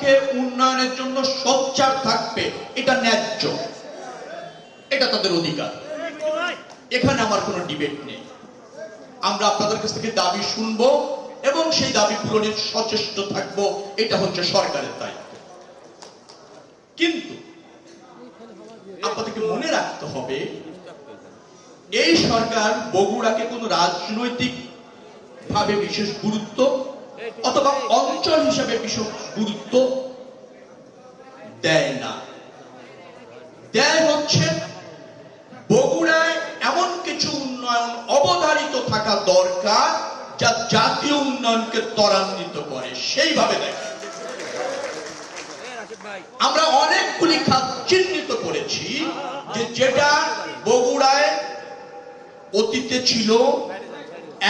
পক্ষে উন্নয়নের জন্য সোচ্চার থাকবে, এটা ন্যায্য, এটা তাদের অধিকার। এখানে আমার কোনো ডিবেট নেই। আমরা আপনাদের কাছ থেকে দাবি শুনবো এবং সেই দাবি পূরণের সচেষ্ট থাকবো, এটা হচ্ছে সরকারের দায়িত্ব। কিন্তু আপনাদেরকে মনে রাখতে হবে, এই সরকার বগুড়াকে কোনো রাজনৈতিক ভাবে বিশেষ গুরুত্ব অথবা অঞ্চল হিসেবে বিশেষ গুরুত্ব দেয় না। দেয় হচ্ছে বগুড়ায় এমন কিছু উন্নয়ন অবধারিত থাকা দরকার যা জাতীয় উন্নয়নকে ত্বরান্বিত করে, সেইভাবে দেখে। আমরা অনেকগুলি খাত চিহ্নিত করেছি যেটা বগুড়ায় অতীতে ছিল,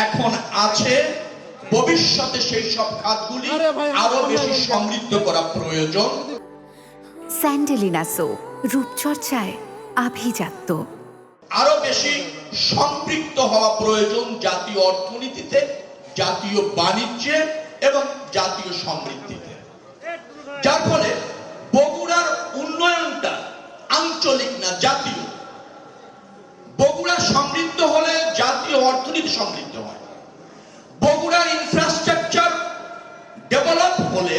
এখন আছে, ভবিষ্যতে সেই সব খাতগুলি আরো বেশি সমৃদ্ধ করা প্রয়োজন। স্যান্ডেলিনা সো, রূপচর্চায় আভিজাত্য। আরো বেশি সম্পৃক্ত হওয়া প্রয়োজন জাতীয় অর্থনীতিতে, জাতীয় বাণিজ্যে এবং জাতীয় সমৃদ্ধিতে, যার ফলে বগুড়ার উন্নয়নটা আঞ্চলিক না, জাতীয়। বগুড়া সমৃদ্ধ হলে জাতীয় অর্থনীতি সমৃদ্ধ হয়। বগুড়ার ইনফ্রাস্ট্রাকচার ডেভেলপ হলে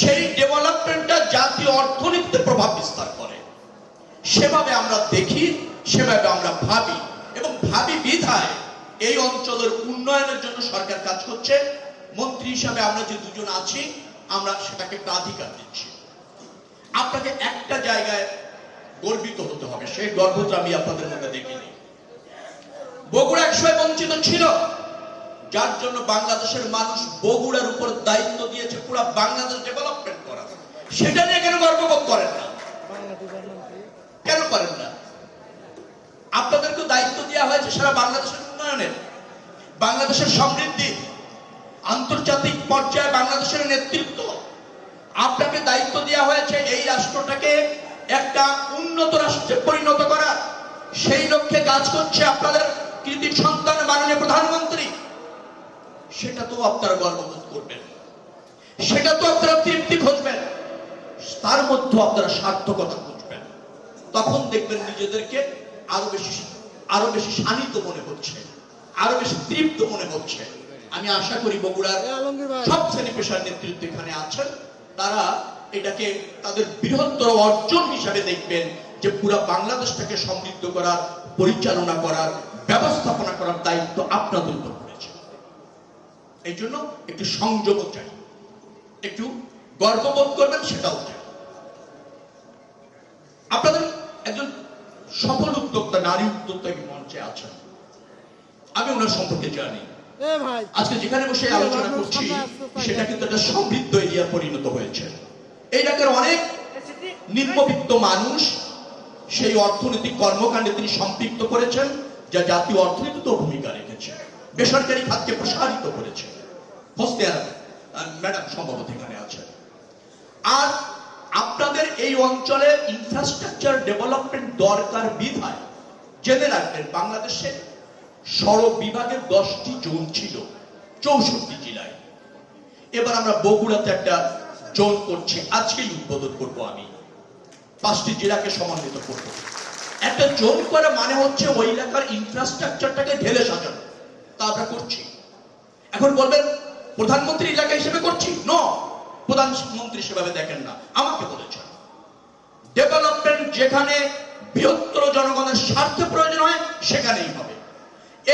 সেই ডেভেলপমেন্টটা জাতীয় অর্থনীতিতে প্রভাব বিস্তার করে। সেভাবে আমরা দেখি, সেভাবে আমরা ভাবি, এবং ভাবি বিধায় এই অঞ্চলের উন্নয়নের জন্য সরকার কাজ করছে। মন্ত্রী হিসাবে আমরা যে দুজন আছি, আমরা সেটাকে প্রাধিকার দিচ্ছি। আপনাকে একটা জায়গায় গর্বিত হতে হবে, সেই গর্বটা আমি আপনাদের মধ্যে দেখিনি। বগুড়া একসময় বঞ্চিত ছিল, যার জন্য বাংলাদেশের মানুষ বগুড়ার উপর দায়িত্ব দিয়েছে পুরো বাংলাদেশ ডেভেলপমেন্ট করা। সেটা নিয়ে কেন গর্ববোধ করেন না? কেন করেন না? আপনাদেরকে দায়িত্ব দেওয়া হয়েছে সারা বাংলাদেশের উন্নয়নের, বাংলাদেশের সমৃদ্ধি, আন্তর্জাতিক পর্যায়ে বাংলাদেশের নেতৃত্ব। আপনাকে দায়িত্ব দেওয়া হয়েছে এই রাষ্ট্রটাকে একটা উন্নত রাষ্ট্রে পরিণত করা। সেই লক্ষ্যে কাজ করছে আপনাদের কৃতি সন্তান মাননীয় প্রধানমন্ত্রী। সেটা তো আপনারা গর্ববোধ করবেন, সেটা তো আপনারা তৃপ্তি খুঁজবেন, তার মধ্যে আপনারা সার্থকতা খুঁজবেন। তখন দেখবেন নিজেদেরকে আরো বেশি শানিত মনে হচ্ছে, আরো বেশি তৃপ্ত মনে হচ্ছে। আমি আশা করি বগুড়ার সব শ্রেণী পেশার নেতৃত্ব এখানে আছেন, তারা এটাকে তাদের বৃহত্তর অর্জন হিসাবে দেখবেন যে পুরো বাংলাদেশটাকে সমৃদ্ধ করার, পরিচালনা করার, ব্যবস্থাপনা করার দায়িত্ব আপনাদের উপর পড়েছে। এই জন্য একটু সংযম চাই, একটু গর্ববোধ করবেন, সেটাও চাই। আপনাদের একজন সফল উদ্যোক্তা, নারী উদ্যোক্তা মঞ্চে আছেন, আমি ওনার সম্পর্কে জানি। আজকে যেখানে বসে আলোচনা করছি সেটা কিন্তু একটা সমৃদ্ধ এরিয়া পরিণত হয়েছে। এই এলাকার অনেক নিম্নবিত্ত মানুষ সেই অর্থনৈতিক কর্মকাণ্ডে তিনি সম্পৃক্ত করেছেন, যা জাতীয় অর্থনীতিতেও ভূমিকা রেখেছে, বেসরকারি খাতকে প্রসারিত করেছে। হোসনে ম্যাডাম সম্ভবত এখানে আছে। আর আপনাদের এই অঞ্চলে ইনফ্রাস্ট্রাকচার ডেভেলপমেন্ট দরকার বিধায় জেনে রাখবেন, বাংলাদেশে সড়ক বিভাগের 10টি জোন ছিল 64 জেলায়। এবার আমরা বগুড়াতে একটা জোন করছি, আজকেই উদ্বোধন করবো আমি। 5টি জেলাকে সমন্বিত করব। একটা জোন করা মানে হচ্ছে ওই এলাকার ইনফ্রাস্ট্রাকচারটাকে ঢেলে সাজানো, তা আমরা করছি। এখন বলবেন প্রধানমন্ত্রী এলাকা হিসেবে করছি, নো, প্রধানমন্ত্রী সেভাবে দেখেন না, আমাকে বলেছেন ডেভেলপমেন্ট যেখানে বৃহত্তর জনগণের স্বার্থে প্রয়োজন হয় সেখানেই হবে।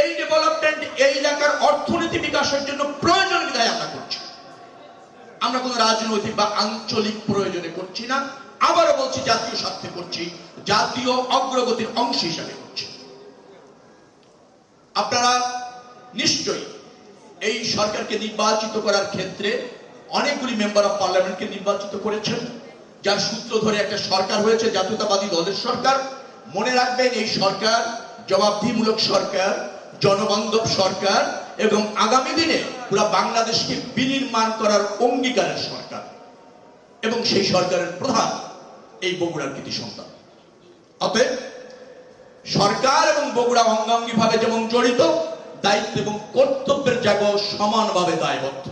এই ডেভেলপমেন্ট এই এলাকার অর্থনীতি বিকাশের জন্য প্রয়োজন বিধায় আমরা করছি, আমরা কোন রাজনৈতিক বা আঞ্চলিক প্রয়োজনে করছি না। আবারও বলছি, জাতীয় স্বার্থে করছি, জাতীয় অগ্রগতির অংশ হিসাবে করছি। আপনারা নিশ্চয়ই এই সরকারকে নির্বাচিত করার ক্ষেত্রে অনেকগুলি মেম্বার অফ পার্লামেন্টকে নির্বাচিত করেছেন, যার সূত্র ধরে একটা সরকার হয়েছে, জাতীয়তাবাদী দলের সরকার। মনে রাখবেন, এই সরকার জবাবদিহিমূলক সরকার, জনবান্ধব সরকার এবং আগামী দিনে পুরো বাংলাদেশকে বিনির্মাণ করার অঙ্গীকারের সরকার, এবং সেই সরকারের প্রধান এই বগুড়ার কৃতি সন্তান। অতএব সরকার এবং বগুড়া অঙ্গাঙ্গিভাবে যেমন জড়িত, দায়িত্ব এবং কর্তব্যের জায়গাও সমানভাবে দায়বদ্ধ।